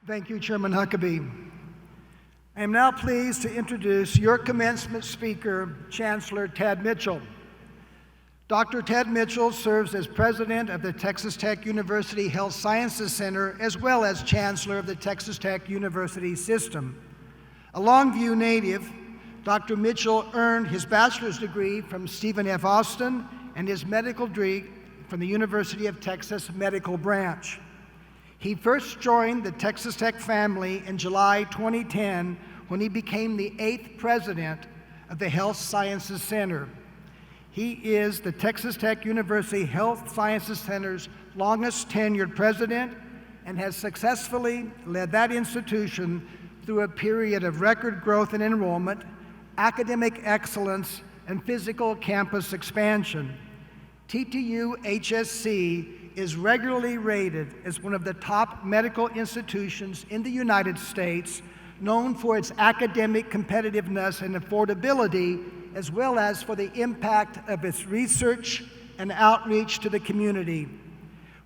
Thank you, Chairman Huckabee. I am now pleased to introduce your commencement speaker, Chancellor Ted Mitchell. Dr. Ted Mitchell serves as president of the Texas Tech University Health Sciences Center, as well as chancellor of the Texas Tech University System. A Longview native, Dr. Mitchell earned his bachelor's degree from Stephen F. Austin and his medical degree from the University of Texas Medical Branch. He first joined the Texas Tech family in July 2010 when he became the 8th president of the Health Sciences Center. He is the Texas Tech University Health Sciences Center's longest tenured president and has successfully led that institution through a period of record growth in enrollment, academic excellence, and physical campus expansion. TTU HSC is regularly rated as one of the top medical institutions in the United States, known for its academic competitiveness and affordability, as well as for the impact of its research and outreach to the community.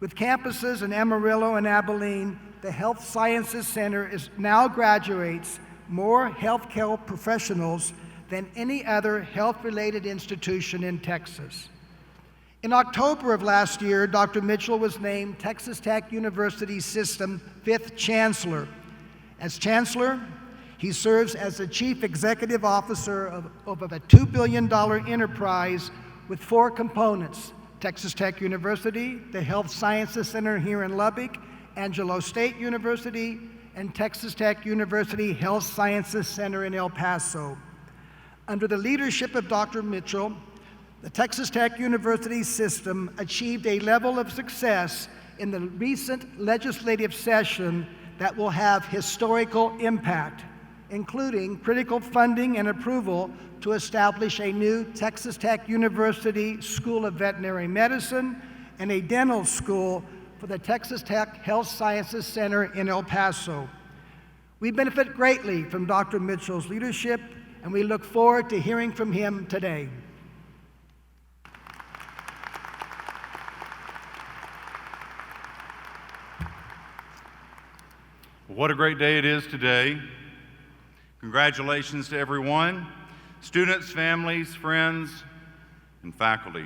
With campuses in Amarillo and Abilene, the Health Sciences Center now graduates more healthcare professionals than any other health-related institution in Texas. In October of last year, Dr. Mitchell was named Texas Tech University System 5th Chancellor. As Chancellor, he serves as the Chief Executive Officer of a $2 billion enterprise with 4 components: Texas Tech University, the Health Sciences Center here in Lubbock, Angelo State University, and Texas Tech University Health Sciences Center in El Paso. Under the leadership of Dr. Mitchell, the Texas Tech University system achieved a level of success in the recent legislative session that will have historical impact, including critical funding and approval to establish a new Texas Tech University School of Veterinary Medicine and a dental school for the Texas Tech Health Sciences Center in El Paso. We benefit greatly from Dr. Mitchell's leadership, and we look forward to hearing from him today. What a great day it is today. Congratulations to everyone, students, families, friends, and faculty.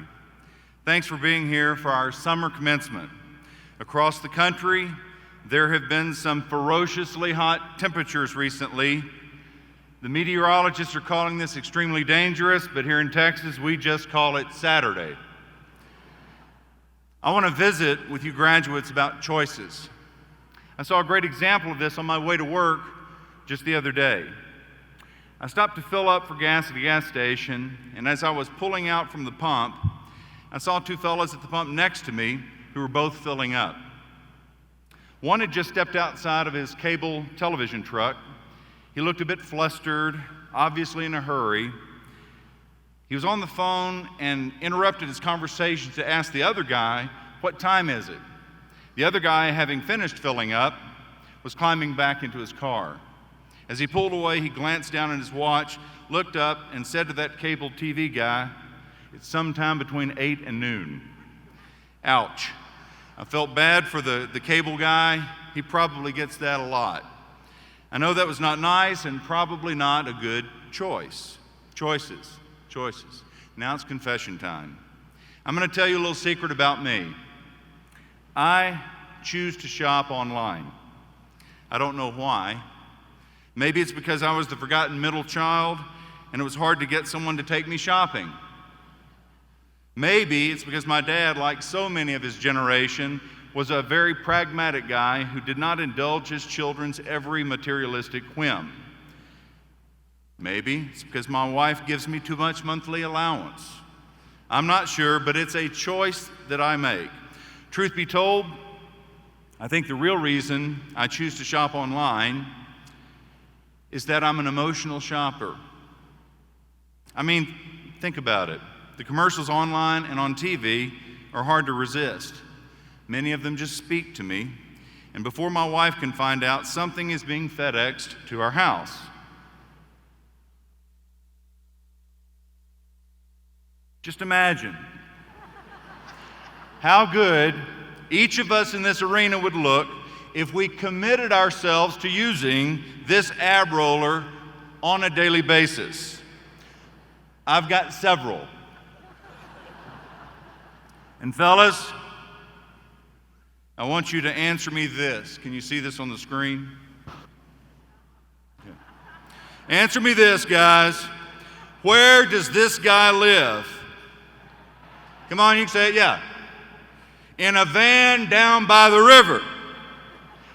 Thanks for being here for our summer commencement. Across the country, there have been some ferociously hot temperatures recently. The meteorologists are calling this extremely dangerous, but here in Texas, we just call it Saturday. I want to visit with you graduates about choices. I saw a great example of this on my way to work just the other day. I stopped to fill up for gas at a gas station, and as I was pulling out from the pump, I saw 2 fellows at the pump next to me who were both filling up. One had just stepped outside of his cable television truck. He looked a bit flustered, obviously in a hurry. He was on the phone and interrupted his conversation to ask the other guy, "What time is it?" The other guy, having finished filling up, was climbing back into his car. As he pulled away, he glanced down at his watch, looked up, and said to that cable TV guy, "It's sometime between 8 and noon." Ouch. I felt bad for the cable guy. He probably gets that a lot. I know that was not nice and probably not a good choice. Choices. Now it's confession time. I'm going to tell you a little secret about me. I choose to shop online. I don't know why. Maybe it's because I was the forgotten middle child and it was hard to get someone to take me shopping. Maybe it's because my dad, like so many of his generation, was a very pragmatic guy who did not indulge his children's every materialistic whim. Maybe it's because my wife gives me too much monthly allowance. I'm not sure, but it's a choice that I make. Truth be told, I think the real reason I choose to shop online is that I'm an emotional shopper. I mean, think about it. The commercials online and on TV are hard to resist. Many of them just speak to me, and before my wife can find out, something is being FedExed to our house. Just imagine how good each of us in this arena would look if we committed ourselves to using this ab roller on a daily basis? I've got several. And fellas, I want you to answer me this. Can you see this on the screen? Yeah. Answer me this, guys. Where does this guy live? Come on, you can say it, yeah. In a van down by the river.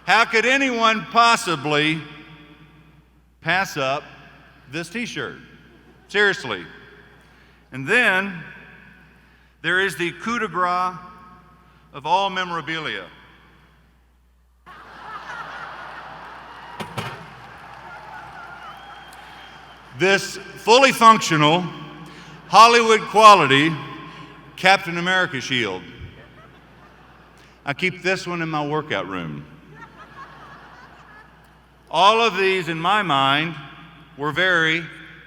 How could anyone possibly pass up this t-shirt? Seriously. And then there is the coup de grace of all memorabilia. This fully functional, Hollywood quality Captain America shield. I keep this one in my workout room. All of these, in my mind, were very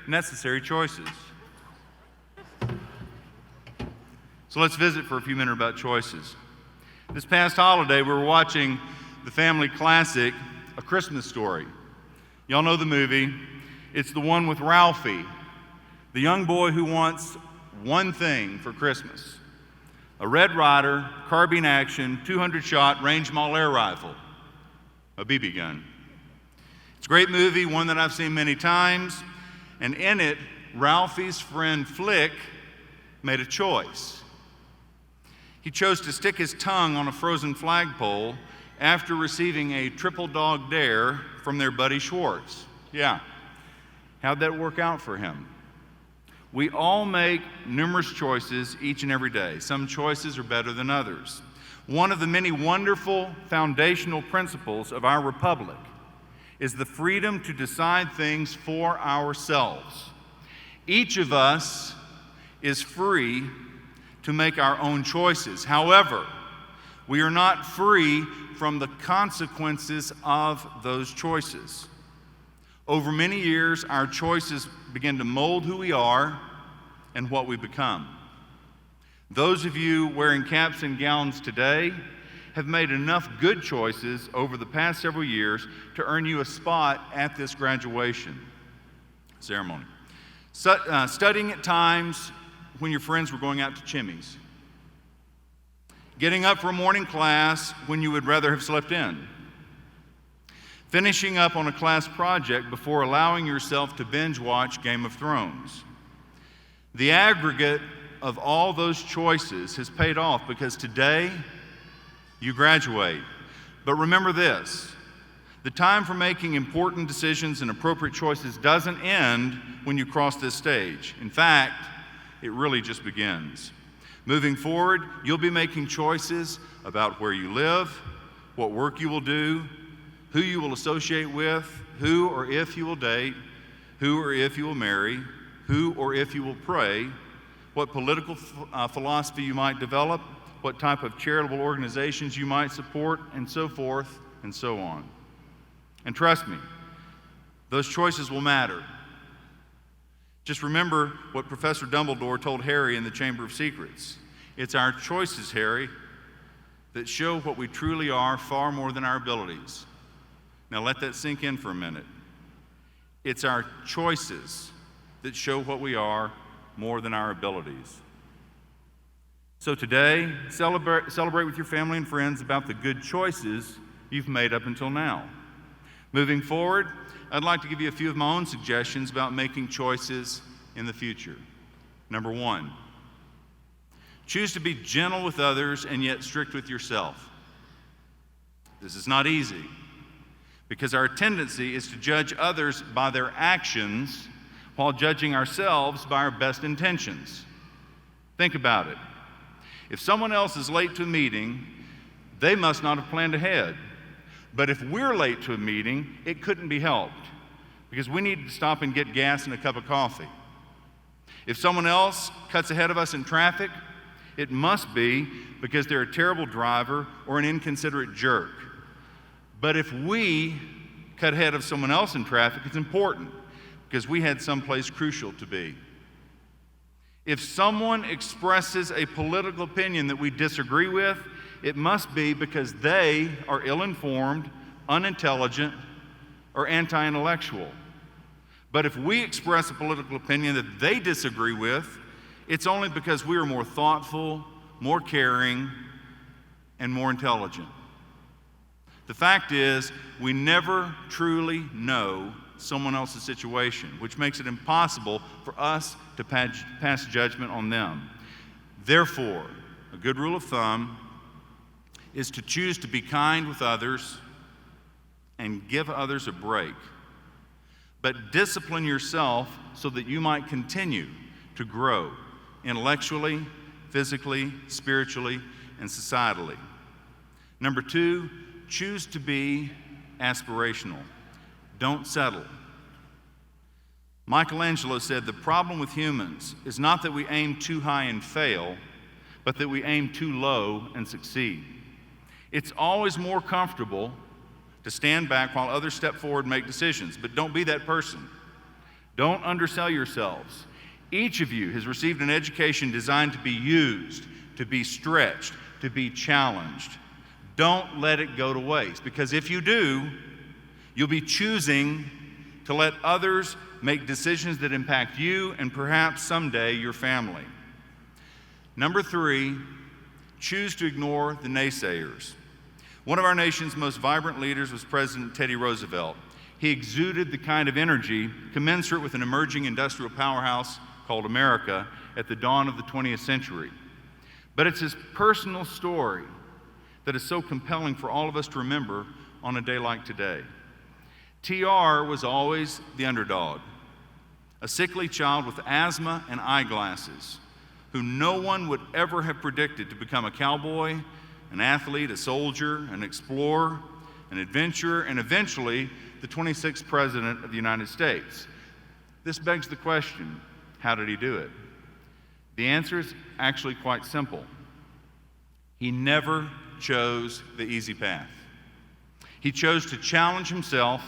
necessary choices. So let's visit for a few minutes about choices. This past holiday, we were watching the family classic, A Christmas Story. Y'all know the movie. It's the one with Ralphie, the young boy who wants one thing for Christmas: a Red Ryder, carbine action, 200-shot range mall air rifle, a BB gun. It's a great movie, one that I've seen many times, and in it, Ralphie's friend Flick made a choice. He chose to stick his tongue on a frozen flagpole after receiving a triple dog dare from their buddy Schwartz. Yeah. How'd that work out for him? We all make numerous choices each and every day. Some choices are better than others. One of the many wonderful foundational principles of our republic is the freedom to decide things for ourselves. Each of us is free to make our own choices. However, we are not free from the consequences of those choices. Over many years, our choices begin to mold who we are and what we become. Those of you wearing caps and gowns today have made enough good choices over the past several years to earn you a spot at this graduation ceremony. Studying at times when your friends were going out to Chimmy's. Getting up for a morning class when you would rather have slept in. Finishing up on a class project before allowing yourself to binge watch Game of Thrones. The aggregate of all those choices has paid off because today you graduate. But remember this, the time for making important decisions and appropriate choices doesn't end when you cross this stage. In fact, it really just begins. Moving forward, you'll be making choices about where you live, what work you will do, who you will associate with, who or if you will date, who or if you will marry, who or if you will pray, what political philosophy you might develop, what type of charitable organizations you might support, and so forth and so on. And trust me, those choices will matter. Just remember what Professor Dumbledore told Harry in the Chamber of Secrets. It's our choices, Harry, that show what we truly are far more than our abilities. Now let that sink in for a minute. It's our choices that show what we are more than our abilities. So today, celebrate with your family and friends about the good choices you've made up until now. Moving forward, I'd like to give you a few of my own suggestions about making choices in the future. Number one, choose to be gentle with others and yet strict with yourself. This is not easy, because our tendency is to judge others by their actions while judging ourselves by our best intentions. Think about it. If someone else is late to a meeting, they must not have planned ahead. But if we're late to a meeting, it couldn't be helped, because we need to stop and get gas and a cup of coffee. If someone else cuts ahead of us in traffic, it must be because they're a terrible driver or an inconsiderate jerk. But if we cut ahead of someone else in traffic, it's important because we had someplace crucial to be. If someone expresses a political opinion that we disagree with, it must be because they are ill-informed, unintelligent, or anti-intellectual. But if we express a political opinion that they disagree with, it's only because we are more thoughtful, more caring, and more intelligent. The fact is, we never truly know someone else's situation, which makes it impossible for us to pass judgment on them. Therefore, a good rule of thumb is to choose to be kind with others and give others a break. But discipline yourself so that you might continue to grow intellectually, physically, spiritually, and societally. Number 2, choose to be aspirational. Don't settle. Michelangelo said, "The problem with humans is not that we aim too high and fail, but that we aim too low and succeed." It's always more comfortable to stand back while others step forward and make decisions, but don't be that person. Don't undersell yourselves. Each of you has received an education designed to be used, to be stretched, to be challenged. Don't let it go to waste, because if you do, you'll be choosing to let others make decisions that impact you and perhaps someday your family. Number 3, choose to ignore the naysayers. One of our nation's most vibrant leaders was President Teddy Roosevelt. He exuded the kind of energy commensurate with an emerging industrial powerhouse called America at the dawn of the 20th century. But it's his personal story that is so compelling for all of us to remember on a day like today. TR was always the underdog, a sickly child with asthma and eyeglasses, who no one would ever have predicted to become a cowboy, an athlete, a soldier, an explorer, an adventurer, and eventually the 26th President of the United States. This begs the question, how did he do it? The answer is actually quite simple. He never chose the easy path. He chose to challenge himself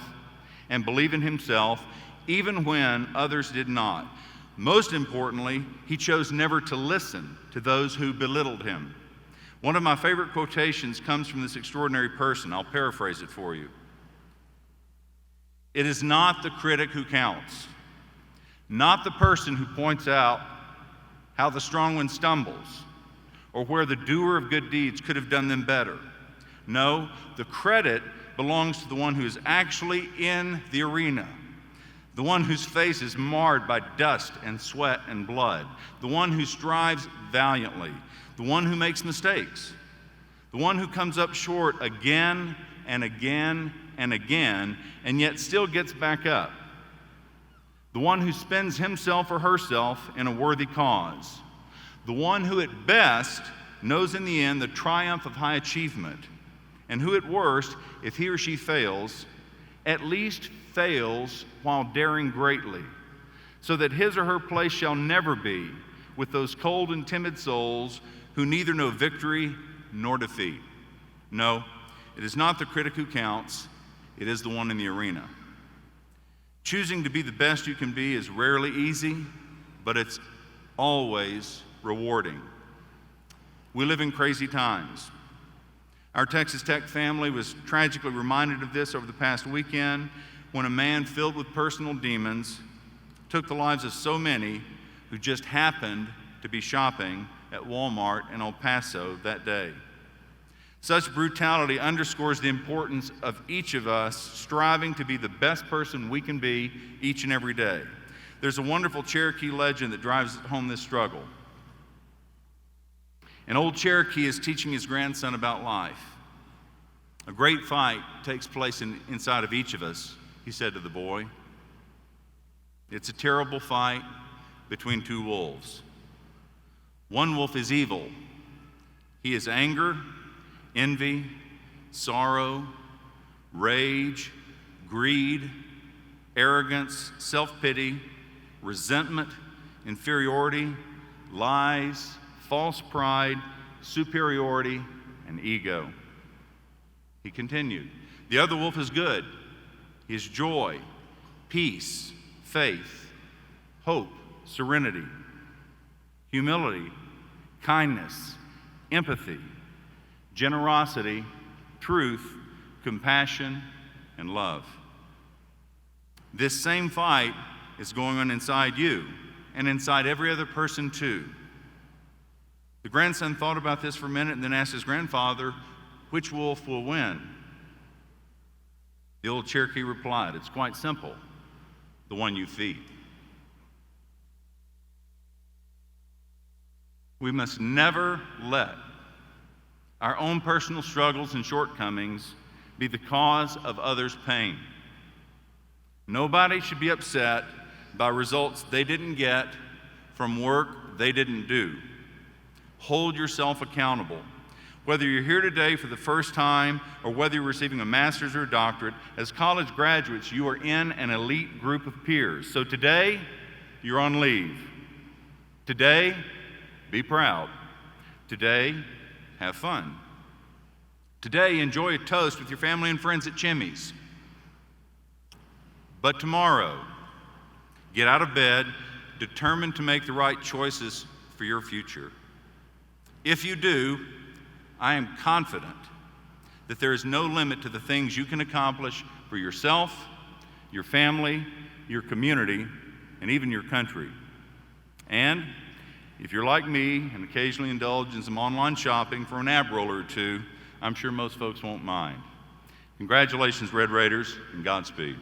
and believe in himself even when others did not. Most importantly, he chose never to listen to those who belittled him. One of my favorite quotations comes from this extraordinary person. I'll paraphrase it for you. "It is not the critic who counts, not the person who points out how the strong one stumbles or where the doer of good deeds could have done them better. No, the credit belongs to the one who is actually in the arena, the one whose face is marred by dust and sweat and blood, the one who strives valiantly, the one who makes mistakes, the one who comes up short again and again and again and yet still gets back up, the one who spends himself or herself in a worthy cause, the one who at best knows in the end the triumph of high achievement, and who at worst, if he or she fails, at least fails while daring greatly, so that his or her place shall never be with those cold and timid souls who neither know victory nor defeat." No, it is not the critic who counts, it is the one in the arena. Choosing to be the best you can be is rarely easy, but it's always rewarding. We live in crazy times. Our Texas Tech family was tragically reminded of this over the past weekend when a man filled with personal demons took the lives of so many who just happened to be shopping at Walmart in El Paso that day. Such brutality underscores the importance of each of us striving to be the best person we can be each and every day. There's a wonderful Cherokee legend that drives home this struggle. An old Cherokee is teaching his grandson about life. "A great fight takes place inside of each of us," he said to the boy. "It's a terrible fight between two wolves. One wolf is evil. He is anger, envy, sorrow, rage, greed, arrogance, self-pity, resentment, inferiority, lies, false pride, superiority, and ego." He continued, "The other wolf is good. He is joy, peace, faith, hope, serenity, humility, kindness, empathy, generosity, truth, compassion, and love. This same fight is going on inside you and inside every other person too. The grandson thought about this for a minute and then asked his grandfather, which wolf will win? The old Cherokee replied, it's quite simple, the one you feed. We must never let our own personal struggles and shortcomings be the cause of others' pain. Nobody should be upset by results they didn't get from work they didn't do. Hold yourself accountable. Whether you're here today for the first time or whether you're receiving a master's or a doctorate, as college graduates, you are in an elite group of peers. So today, you're on leave. Today, be proud. Today, have fun. Today, enjoy a toast with your family and friends at Chimmy's. But tomorrow, get out of bed, determined to make the right choices for your future. If you do, I am confident that there is no limit to the things you can accomplish for yourself, your family, your community, and even your country. And if you're like me and occasionally indulge in some online shopping for an ab roller or two, I'm sure most folks won't mind. Congratulations, Red Raiders, and Godspeed.